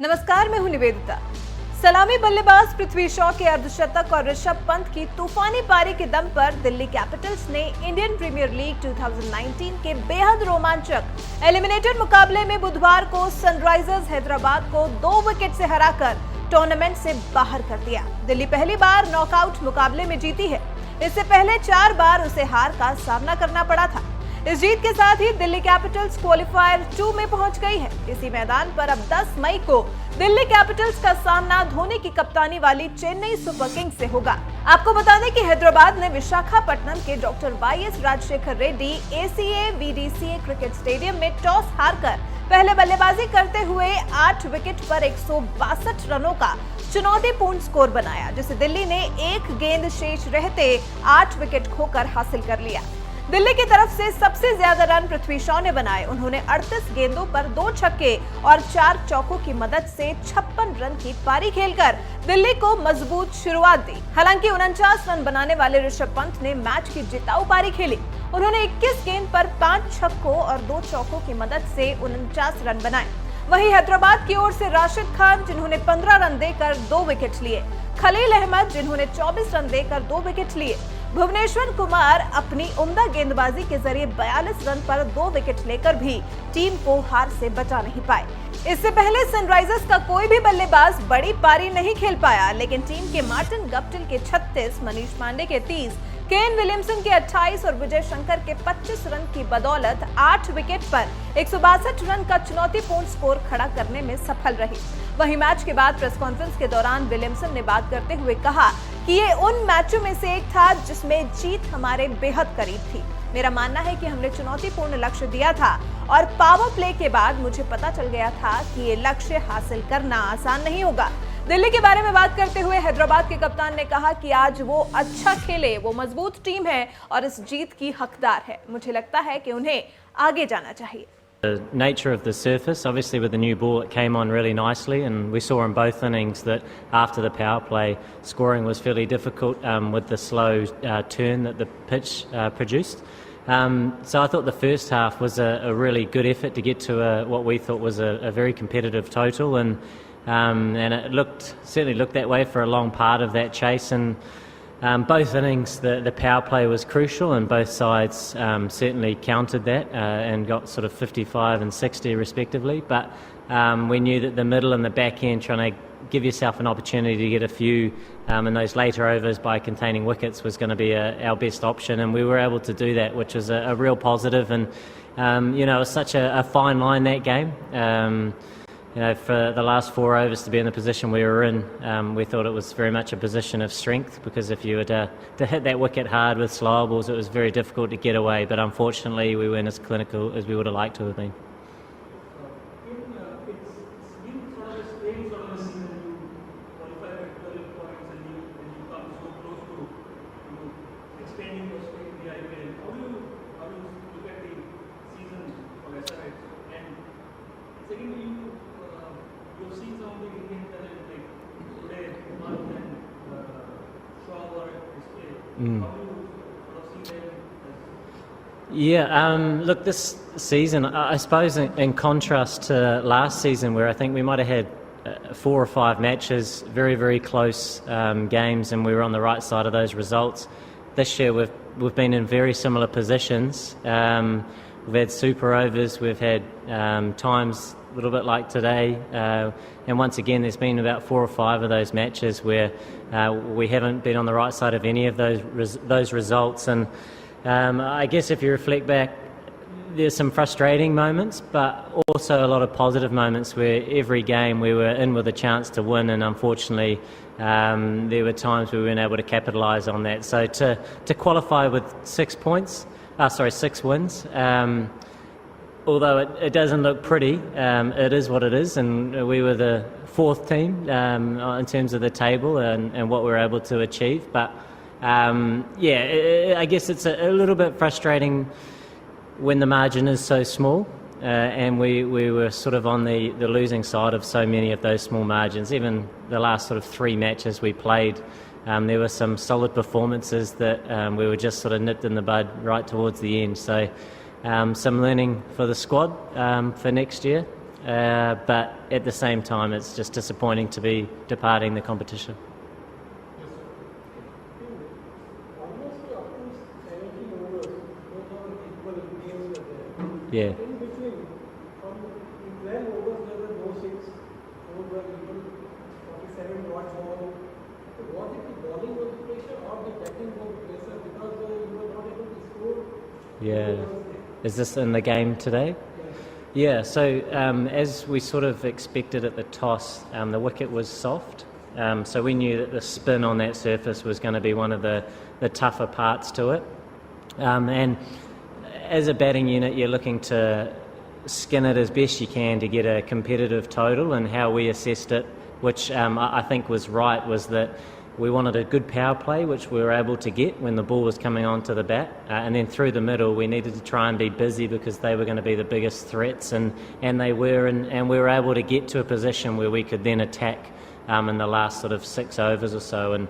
नमस्कार, मैं हूं निवेदिता। सलामी बल्लेबाज पृथ्वी शॉ के अर्धशतक और ऋषभ पंत की तूफानी पारी के दम पर दिल्ली कैपिटल्स ने इंडियन प्रीमियर लीग 2019 के बेहद रोमांचक एलिमिनेटर मुकाबले में बुधवार को सनराइजर्स हैदराबाद को 2 विकेट से हराकर टूर्नामेंट से बाहर कर दिया। दिल्ली पहली बार नॉकआउट मुकाबले में जीती है। इससे पहले 4 बार उसे हार का सामना करना पड़ा था। इस जीत के साथ ही दिल्ली कैपिटल्स क्वालिफायर 2 में पहुंच गई है। इसी मैदान पर अब 10 मई को दिल्ली कैपिटल्स का सामना धोनी की कप्तानी वाली चेन्नई सुपर किंग्स से होगा। आपको बता दें कि हैदराबाद ने विशाखापट्टनम के doctor YS Rajasekhara Reddy ACA-VDCA cricket stadium में टॉस हारकर पहले बल्लेबाजी करते हुए 8 विकेट पर 162 रनों का चुनौतीपूर्ण स्कोर बनाया, जिसे दिल्ली ने एक गेंद शेष रहते 8 विकेट खोकर हासिल कर लिया। दिल्ली की तरफ से सबसे ज्यादा रन पृथ्वी शॉ ने बनाए। उन्होंने 38 गेंदों पर 2 छक्के और 4 चौकों की मदद से 56 रन की पारी खेलकर दिल्ली को मजबूत शुरुआत दी। हालांकि 49 रन बनाने वाले ऋषभ पंत ने मैच की जिताऊ पारी खेली। उन्होंने 21 गेंद पर 5 छक्कों और 2 चौकों की मदद से 49 रन बनाए। वहीं हैदराबाद की ओर से राशिद खान, जिन्होंने 15 रन देकर 2 विकेट लिए, खलील अहमद, जिन्होंने 24 रन देकर 2 विकेट लिए, भुवनेश्वर कुमार अपनी उम्दा गेंदबाजी के जरिए 42 रन पर 2 विकेट लेकर भी टीम को हार से बचा नहीं पाए। इससे पहले सनराइजर्स का कोई भी बल्लेबाज बड़ी पारी नहीं खेल पाया, लेकिन टीम के मार्टिन गप्टिल के 36, मनीष पांडे के 30, केन विलियमसन के 28 और विजय शंकर के 25 रन की बदौलत 8 विकेट पर 162 रन का चुनौतीपूर्ण स्कोर खड़ा करने में सफल रही। वहीं मैच के बाद प्रेस कॉन्फ्रेंस के दौरान विलियमसन ने बात करते हुए कहा कि ये उन मैचों में से एक था जिसमें जीत हमारे बेहद करीब थी। मेरा मानना है कि हमने चुनौतीपूर्ण लक्ष्य दिया था और पावर प्ले के बाद मुझे पता चल गया था कि ये लक्ष्य हासिल करना आसान नहीं होगा। दिल्ली के बारे में बात करते हुए हैदराबाद के कप्तान ने कहा कि आज वो अच्छा खेले, वो मजबूत टीम है और इस जीत की हकदार है। मुझे लगता है कि उन्हें आगे जाना चाहिए। The nature of the surface, obviously with the new ball it came on really nicely, and we saw in both innings that after the power play scoring was fairly difficult with the slow turn that the pitch produced. So I thought the first half was a really good effort to get to what we thought was a very competitive total, and it certainly looked that way for a long part of that chase. And both innings, the power play was crucial, and both sides certainly countered that and got sort of 55 and 60 respectively. But we knew that the middle and the back end, trying to give yourself an opportunity to get a few in those later overs by containing wickets, was going to be our best option, and we were able to do that, which was a real positive. And it was such a fine line, that game. For the last 4 overs to be in the position we were in, we thought it was very much a position of strength, because if you were to hit that wicket hard with slower balls, it was very difficult to get away. But unfortunately, we weren't as clinical as we would have liked to have been. Look, this season, I suppose in contrast to last season, where I think we might have had 4 or 5 matches, very, very close games, and we were on the right side of those results. This year we've been in very similar positions. We've had super overs, we've had times a little bit like today, and once again there's been about 4 or 5 of those matches where we haven't been on the right side of any of those results. And I guess if you reflect back, there's some frustrating moments, but also a lot of positive moments where every game we were in with a chance to win, and unfortunately there were times we weren't able to capitalise on that. So to qualify with 6 wins, although it doesn't look pretty, it is what it is, and we were the 4th team in terms of the table and what we were able to achieve. But I guess it's a little bit frustrating when the margin is so small, and we were sort of on the losing side of so many of those small margins. Even the last sort of 3 matches we played, there were some solid performances that we were just sort of nipped in the bud right towards the end. So some learning for the squad for next year. but at the same time, it's just disappointing to be departing the competition. Yeah. In between, from 12 overs, there were no six, 4 were equal, 47 dots ball. Was it the bowling was the pressure or the batting was the pressure because you were not able to score? Yeah. Is this in the game today? Yeah, so as we sort of expected at the toss, the wicket was soft. So we knew that the spin on that surface was going to be one of the tougher parts to it. And as a batting unit, you're looking to skin it as best you can to get a competitive total, and how we assessed it, which I think was right, was that we wanted a good power play, which we were able to get when the ball was coming onto the bat, and then through the middle we needed to try and be busy because they were going to be the biggest threats, and they were, and we were able to get to a position where we could then attack in the last sort of 6 overs or so, and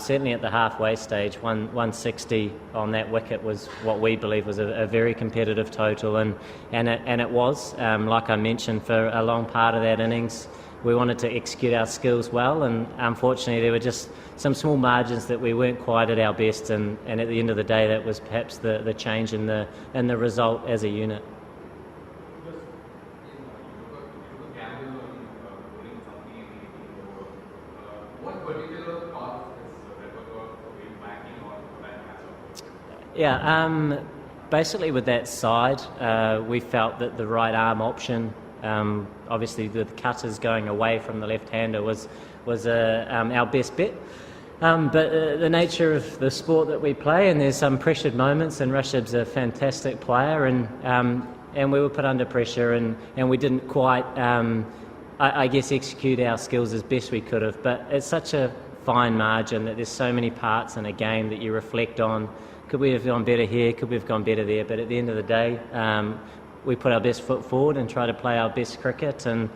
certainly at the halfway stage, 160 on that wicket was what we believe was a very competitive total, and it was, like I mentioned, for a long part of that innings. We wanted to execute our skills well, and unfortunately there were just some small margins that we weren't quite at our best, and at the end of the day that was perhaps the change in the result as a unit. Yeah, basically with that side, we felt that the right arm option, obviously the cutters going away from the left-hander was our best bet. But the nature of the sport that we play, and there's some pressured moments, and Rishabh's a fantastic player, and we were put under pressure, and we didn't quite, I guess, execute our skills as best we could have. But it's such a fine margin that there's so many parts in a game that you reflect on. Could we have gone better here? Could we have gone better there? But at the end of the day, we put our best foot forward and try to play our best cricket. And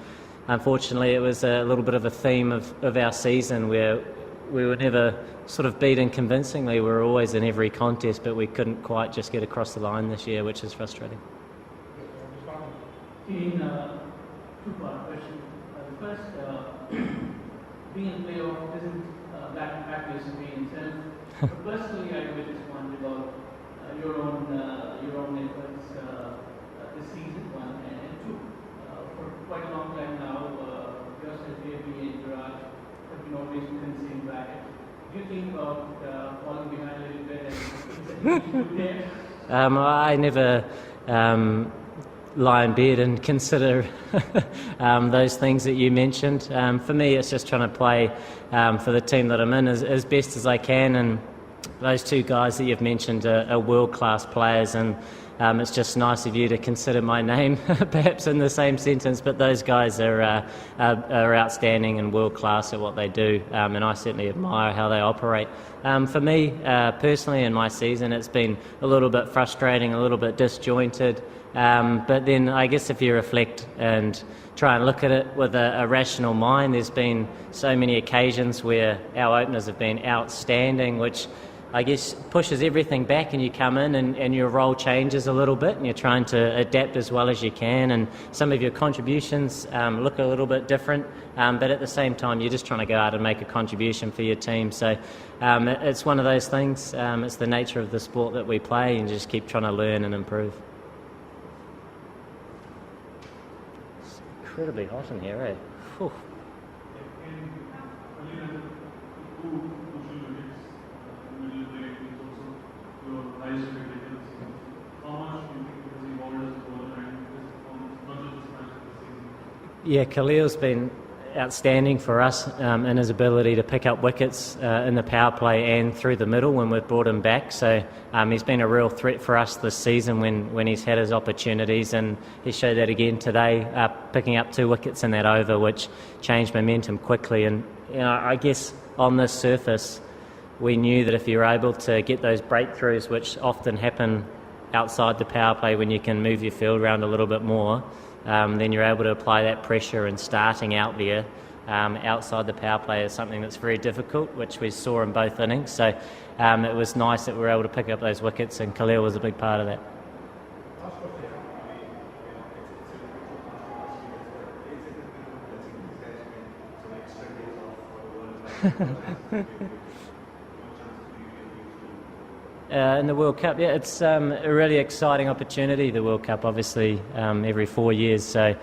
unfortunately, it was a little bit of a theme of our season where we were never sort of beaten convincingly. We were always in every contest, but we couldn't quite just get across the line this year, which is frustrating. In two-part question. First, being a playoff isn't that accuracy in itself. But personally, I was just wondering about your own efforts this season, one, and two. For quite a long time now, yourself, JB, and SRH have been always within the same bracket. Do you think about falling behind a little bit and I never lie in bed and consider those things that you mentioned. For me, it's just trying to play for the team that I'm in as best as I can, and those two guys that you've mentioned are world-class players, and it's just nice of you to consider my name perhaps in the same sentence, but those guys are outstanding and world-class at what they do, and I certainly admire how they operate. For me, personally, in my season, it's been a little bit frustrating, a little bit disjointed, but then I guess if you reflect and try and look at it with a rational mind, there's been so many occasions where our openers have been outstanding, which I guess pushes everything back, and you come in and your role changes a little bit, and you're trying to adapt as well as you can, and some of your contributions look a little bit different, but at the same time you're just trying to go out and make a contribution for your team. So it's one of those things, it's the nature of the sport that we play, and just keep trying to learn and improve. It's incredibly hot in here, eh? Whew. Yeah, Khalil's been outstanding for us in his ability to pick up wickets in the power play and through the middle when we've brought him back. So he's been a real threat for us this season when he's had his opportunities, and he showed that again today, picking up 2 wickets in that over, which changed momentum quickly. And I guess on this surface, we knew that if you're able to get those breakthroughs, which often happen outside the power play when you can move your field around a little bit more, then you're able to apply that pressure, and starting out there outside the power play is something that's very difficult, which we saw in both innings. So it was nice that we were able to pick up those wickets, and Khalil was a big part of that. In the World Cup, yeah, it's a really exciting opportunity, the World Cup, obviously, every 4 years. So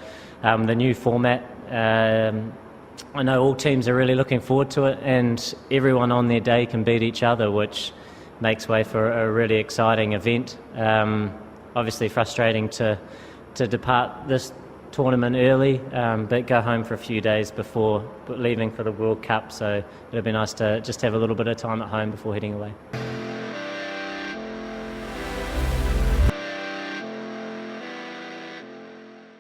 the new format, I know all teams are really looking forward to it, and everyone on their day can beat each other, which makes way for a really exciting event. Obviously frustrating to depart this tournament early, but go home for a few days before leaving for the World Cup, so it'll be nice to just have a little bit of time at home before heading away.